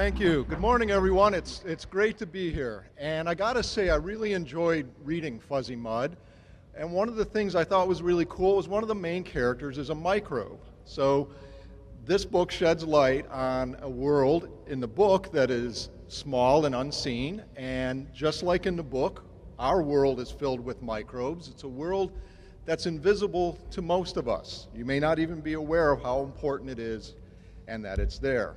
Thank you. Good morning, everyone. It's great to be here. And I gotta say, I really enjoyed reading Fuzzy Mud. And one of the things I thought was really cool was one of the main characters is a microbe. So this book sheds light on a world in the book that is small and unseen. And just like in the book, our world is filled with microbes. It's a world that's invisible to most of us. You may not even be aware of how important it is and that it's there.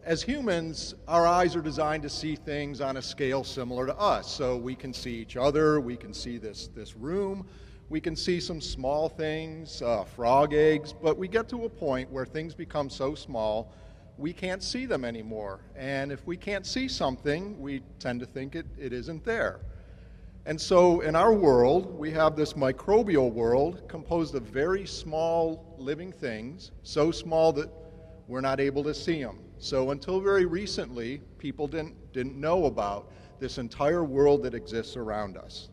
As humans, our eyes are designed to see things on a scale similar to us. So we can see each other, we can see this room, we can see some small things, frog eggs, but we get to a point where things become so small we can't see them anymore. And if we can't see something, we tend to think it isn't there. And so in our world, we have this microbial world composed of very small living things, so small that we're not able to see them. So until very recently, people didn't know about this entire world that exists around us.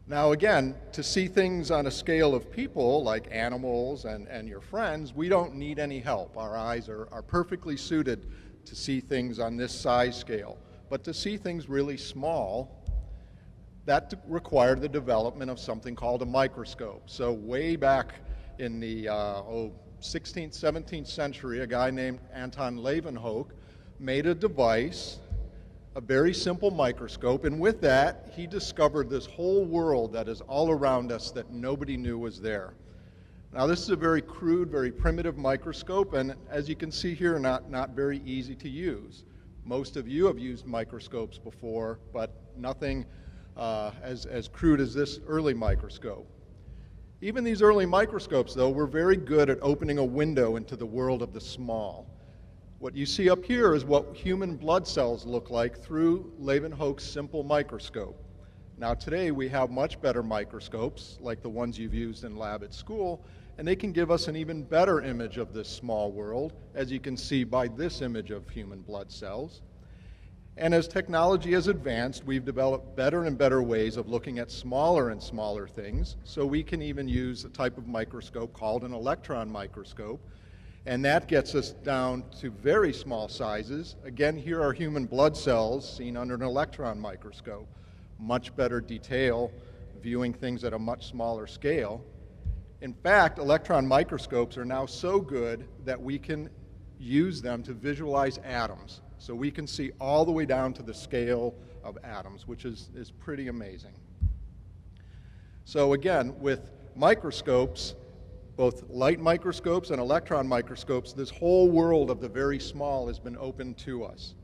Now again, to see things on a scale of people, like animals and your friends, we don't need any help. Our eyes are perfectly suited to see things on this size scale. But to see things really small, that required the development of something called a microscope. So way back in the 16th, 17th century, a guy named Anton Leeuwenhoek made a device, a very simple microscope, and with that, he discovered this whole world that is all around us that nobody knew was there. Now, this is a very crude, very primitive microscope, and as you can see here, not very easy to use. Most of you have used microscopes before, but nothing as crude as this early microscope. Even these early microscopes, though, were very good at opening a window into the world of the small. What you see up here is what human blood cells look like through Leeuwenhoek's simple microscope. Now today we have much better microscopes, like the ones you've used in lab at school, and they can give us an even better image of this small world, as you can see by this image of human blood cells. And as technology has advanced, we've developed better and better ways of looking at smaller and smaller things. So we can even use a type of microscope called an electron microscope. And that gets us down to very small sizes. Again, here are human blood cells seen under an electron microscope. Much better detail, viewing things at a much smaller scale. In fact, electron microscopes are now so good that we can use them to visualize atoms. So we can see all the way down to the scale of atoms, which is pretty amazing. So again, with microscopes, both light microscopes and electron microscopes, this whole world of the very small has been opened to us.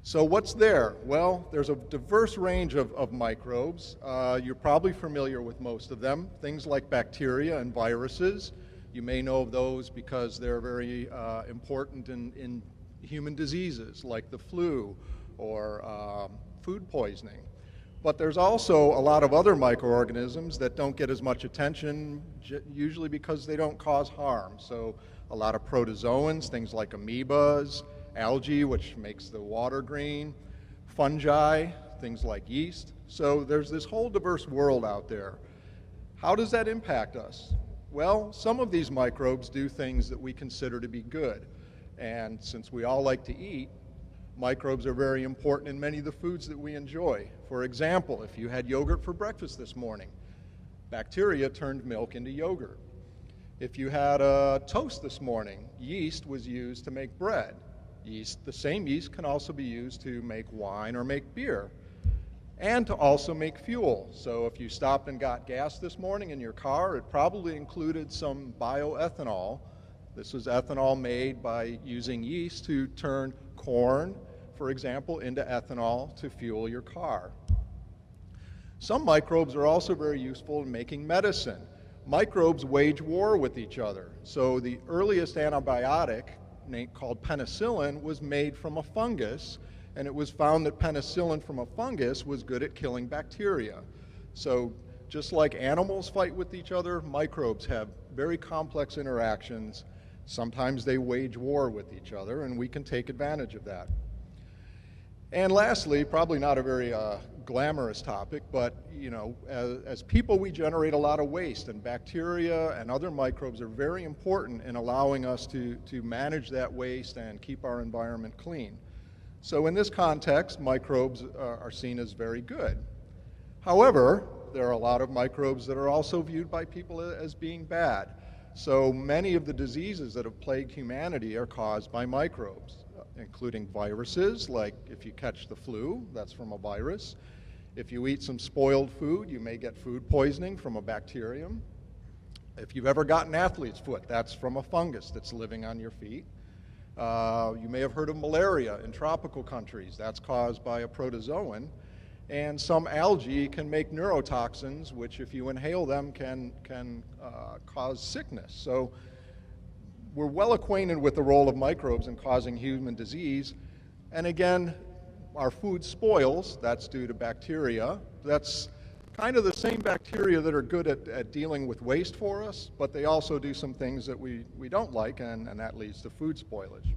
So what's there? Well, there's a diverse range of microbes. You're probably familiar with most of them. Things like bacteria and viruses. You may know of those because they're very important in human diseases like the flu or food poisoning. But there's also a lot of other microorganisms that don't get as much attention, usually because they don't cause harm. So a lot of protozoans, things like amoebas, algae, which makes the water green, fungi, things like yeast. So there's this whole diverse world out there. How does that impact us? Well, some of these microbes do things that we consider to be good. And since we all like to eat, microbes are very important in many of the foods that we enjoy. For example, if you had yogurt for breakfast this morning, bacteria turned milk into yogurt. If you had a toast this morning, yeast was used to make bread. The same yeast can also be used to make wine or make beer, and to also make fuel. So if you stopped and got gas this morning in your car, it probably included some bioethanol. This was ethanol made by using yeast to turn corn, for example, into ethanol to fuel your car. Some microbes are also very useful in making medicine. Microbes wage war with each other. So the earliest antibiotic, called penicillin, was made from a fungus, and it was found that penicillin from a fungus was good at killing bacteria. So just like animals fight with each other, microbes have very complex interactions. Sometimes they wage war with each other, and we can take advantage of that. And lastly, probably not a very glamorous topic, but as people, we generate a lot of waste, and bacteria and other microbes are very important in allowing us to manage that waste and keep our environment clean. So in this context, microbes are seen as very good. However, there are a lot of microbes that are also viewed by people as being bad. So many of the diseases that have plagued humanity are caused by microbes, including viruses, like if you catch the flu, that's from a virus. If you eat some spoiled food, you may get food poisoning from a bacterium. If you've ever gotten athlete's foot, that's from a fungus that's living on your feet. You may have heard of malaria in tropical countries. That's caused by a protozoan. And some algae can make neurotoxins, which if you inhale them can cause sickness. So we're well acquainted with the role of microbes in causing human disease. And again, our food spoils, that's due to bacteria. That's kind of the same bacteria that are good at dealing with waste for us, but they also do some things that we don't like, and that leads to food spoilage.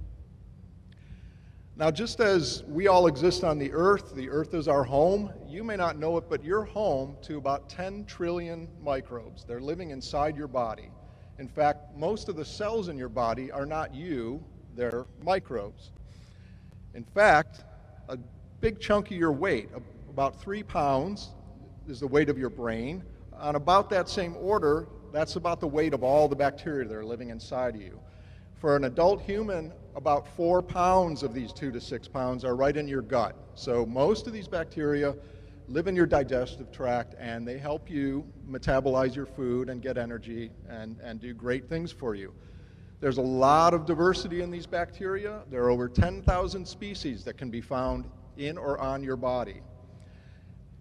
Now, just as we all exist on the earth is our home, you may not know it, but you're home to about 10 trillion microbes. They're living inside your body. In fact, most of the cells in your body are not you, they're microbes. In fact, a big chunk of your weight, about 3 pounds, is the weight of your brain. On about that same order, that's about the weight of all the bacteria that are living inside of you. For an adult human, about 4 pounds of these 2 to 6 pounds are right in your gut. So most of these bacteria live in your digestive tract, and they help you metabolize your food and get energy and do great things for you. There's a lot of diversity in these bacteria. There are over 10,000 species that can be found in or on your body.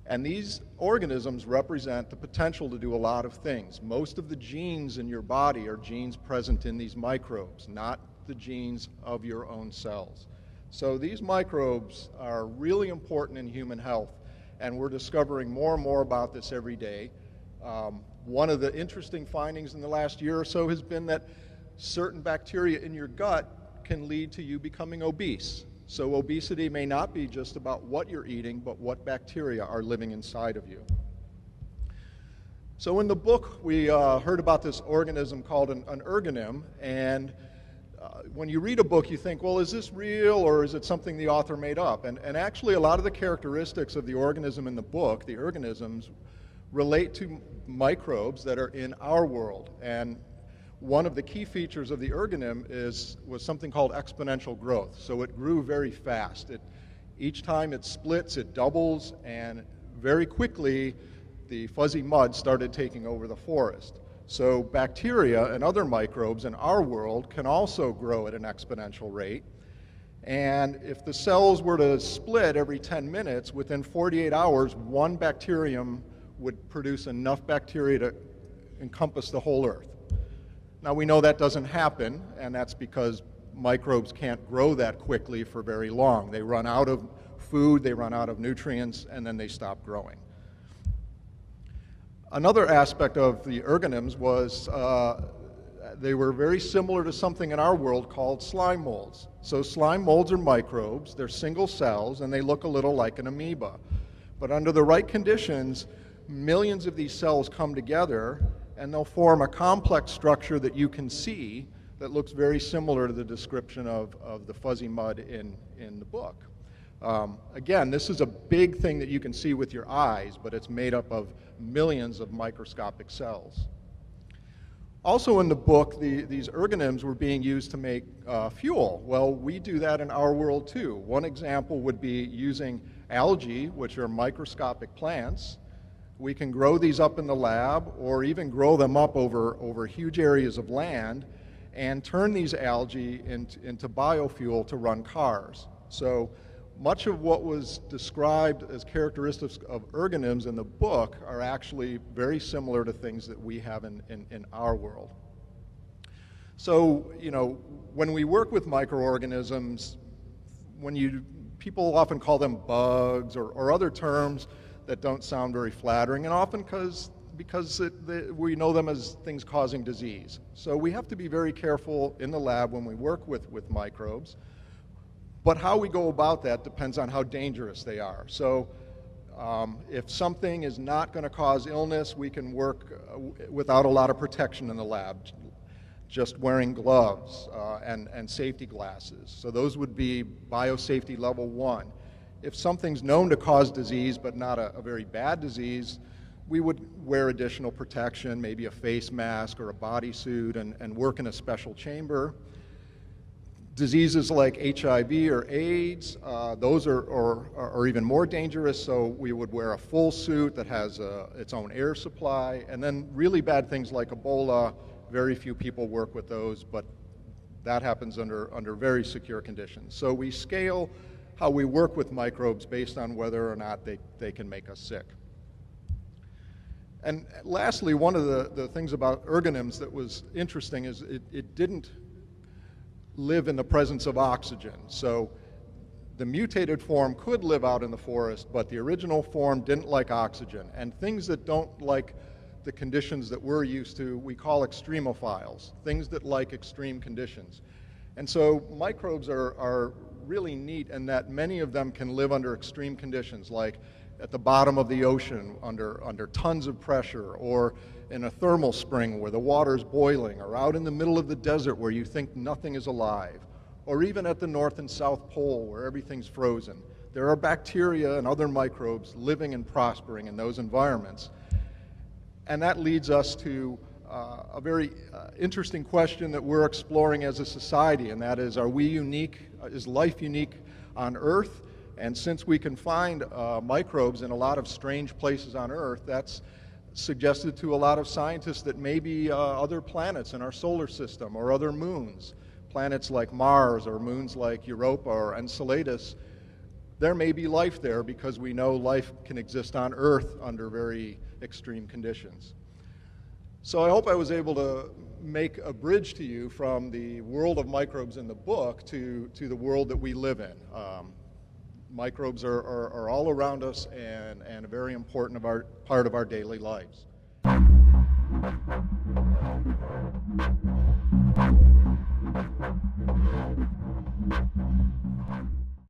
And these organisms represent the potential to do a lot of things. Most of the genes in your body are genes present in these microbes, not the genes of your own cells. So these microbes are really important in human health, and we're discovering more and more about this every day. One of the interesting findings in the last year or so has been that certain bacteria in your gut can lead to you becoming obese. So obesity may not be just about what you're eating, but what bacteria are living inside of you. So in the book, we heard about this organism called an ergonym, and when you read a book, you think, well, is this real, or is it something the author made up? And actually, a lot of the characteristics of the organism in the book, the ergonyms, relate to microbes that are in our world. And one of the key features of the ergonym was something called exponential growth. So it grew very fast. Each time it splits, it doubles, and very quickly the fuzzy mud started taking over the forest. So bacteria and other microbes in our world can also grow at an exponential rate. And if the cells were to split every 10 minutes, within 48 hours, one bacterium would produce enough bacteria to encompass the whole earth. Now we know that doesn't happen, and that's because microbes can't grow that quickly for very long. They run out of food, they run out of nutrients, and then they stop growing. Another aspect of the ergonyms was they were very similar to something in our world called slime molds. So slime molds are microbes, they're single cells, and they look a little like an amoeba. But under the right conditions, millions of these cells come together and they'll form a complex structure that you can see that looks very similar to the description of the fuzzy mud in the book. Again, this is a big thing that you can see with your eyes, but it's made up of millions of microscopic cells. Also in the book, these ergonyms were being used to make fuel. Well, we do that in our world too. One example would be using algae, which are microscopic plants. We can grow these up in the lab, or even grow them up over huge areas of land, and turn these algae into biofuel to run cars. So much of what was described as characteristics of ergonyms in the book are actually very similar to things that we have in our world. So, you know, when we work with microorganisms, people often call them bugs or other terms that don't sound very flattering, and often because we know them as things causing disease. So we have to be very careful in the lab when we work with microbes. But how we go about that depends on how dangerous they are. So if something is not going to cause illness, we can work without a lot of protection in the lab. just wearing gloves and safety glasses. So those would be biosafety level 1. If something's known to cause disease but not a very bad disease, we would wear additional protection, maybe a face mask or a bodysuit, and work in a special chamber. Diseases like HIV or AIDS, those are even more dangerous, so we would wear a full suit that has its own air supply. And then really bad things like Ebola, very few people work with those, but that happens under very secure conditions. So we scale how we work with microbes based on whether or not they can make us sick. And lastly, one of the things about Ergonyms that was interesting is it didn't live in the presence of oxygen. So the mutated form could live out in the forest, but the original form didn't like oxygen. And things that don't like the conditions that we're used to, we call extremophiles, things that like extreme conditions. And so microbes are really neat in that many of them can live under extreme conditions, like at the bottom of the ocean under tons of pressure, or in a thermal spring where the water's boiling, or out in the middle of the desert where you think nothing is alive, or even at the North and South Pole where everything's frozen. There are bacteria and other microbes living and prospering in those environments. And that leads us to a very interesting question that we're exploring as a society, and that is, are we unique? Is life unique on Earth? And since we can find microbes in a lot of strange places on Earth, that's suggested to a lot of scientists that maybe other planets in our solar system or other moons, planets like Mars or moons like Europa or Enceladus, there may be life there because we know life can exist on Earth under very extreme conditions. So I hope I was able to make a bridge to you from the world of microbes in the book to the world that we live in. Microbes are all around us and a very important part of our daily lives.